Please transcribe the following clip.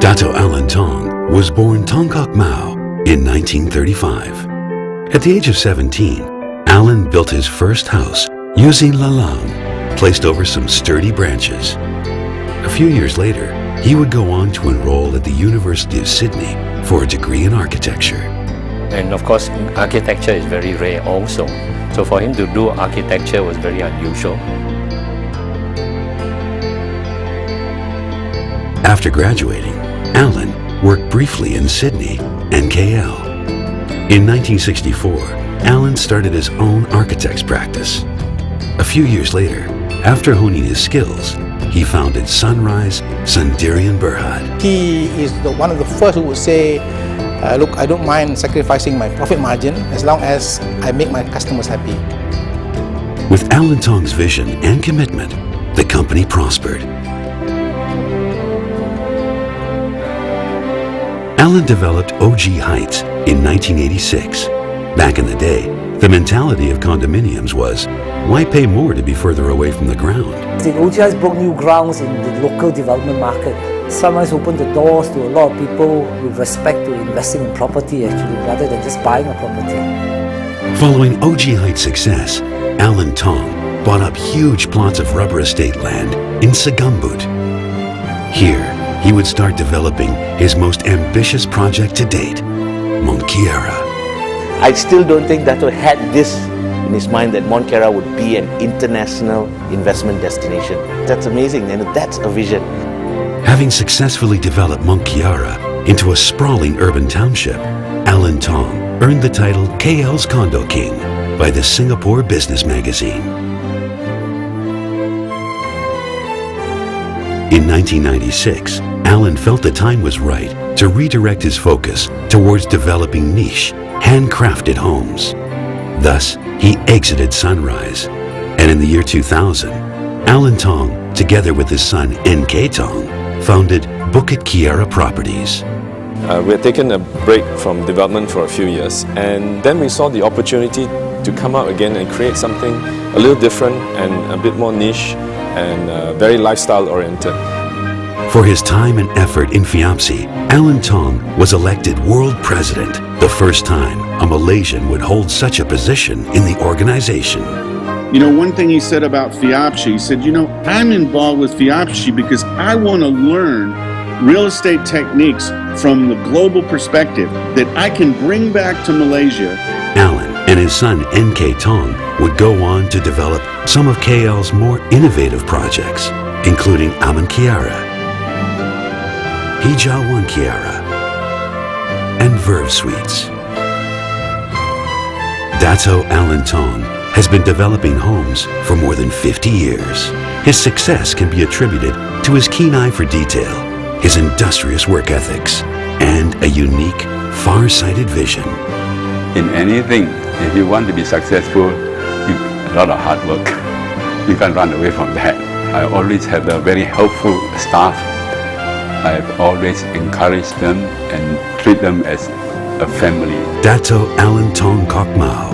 Dato Alan Tong was born Tong Kok Mao in 1935. At the age of 17, Alan built his first house using lalang, placed over some sturdy branches. A few years later, he would go on to enroll at the University of Sydney for a degree in architecture. And of course, architecture is very rare also. So for him to do architecture was very unusual. After graduating, Alan worked briefly in Sydney and KL. In 1964, Alan started his own architect's practice. A few years later, after honing his skills, he founded Sunrise Sundarian Berhad. He is one of the first who would say, look, I don't mind sacrificing my profit margin as long as I make my customers happy. With Alan Tong's vision and commitment, the company prospered. Alan developed OG Heights in 1986. Back in the day, the mentality of condominiums was, why pay more to be further away from the ground? The OG Heights broke new grounds in the local development market. Sunrise opened the doors to a lot of people with respect to investing in property actually, rather than just buying a property. Following OG Heights' success, Alan Tong bought up huge plots of rubber estate land in Segambut. Here, he would start developing his most ambitious project to date, Mount Kiara. I still don't think Dato had this in his mind, that Mount Kiara would be an international investment destination. That's amazing, and that's a vision. Having successfully developed Mount Kiara into a sprawling urban township, Alan Tong earned the title KL's Condo King by the Singapore Business Magazine. In 1996, Alan felt the time was right to redirect his focus towards developing niche, handcrafted homes. Thus, he exited Sunrise, and in the year 2000, Alan Tong, together with his son NK Tong, founded Bukit Kiara Properties. We had taken a break from development for a few years, and then we saw the opportunity to come out again and create something a little different and a bit more niche and very lifestyle oriented. For his time and effort in FIAPSI, Alan Tong was elected world president, the first time a Malaysian would hold such a position in the organization. You know, one thing he said about FIAPSI, he said, you know, I'm involved with FIAPSI because I want to learn real estate techniques from the global perspective that I can bring back to Malaysia. Alan and his son NK Tong would go on to develop some of KL's more innovative projects, including Aman Kiara, Hijawan Kiara, and Verve Suites. Dato Alan Tong has been developing homes for more than 50 years. His success can be attributed to his keen eye for detail, his industrious work ethics, and a unique, far-sighted vision. In anything, if you want to be successful, a lot of hard work. You can't run away from that. I always have a very helpful staff. I've always encouraged them and treat them as a family. Dato Alan Tong Kok Mao,